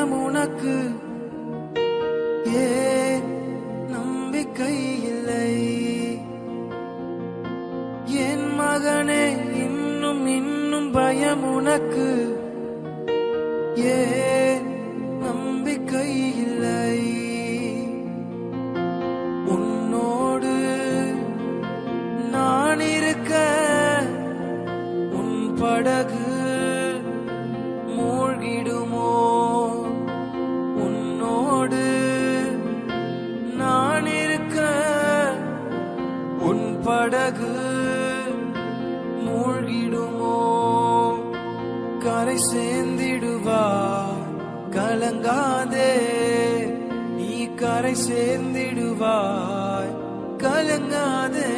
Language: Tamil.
பயம் உனக்கு ஏன் நம்பிக்கை இல்லை என் மகனே இன்னும் இன்னும் பயம் உனக்கு ஏன் நம்பிக்கை இல்லை உன்னோடு நான் இருக்க உன் படகு மூழ்கிடுமோ உன்னோடு நான் இருக்க உன் படகு மூழ்கிடுமோ கரை சேர்ந்திடுவாய் கலங்காதே நீ கரை சேர்ந்திடுவாய் கலங்காதே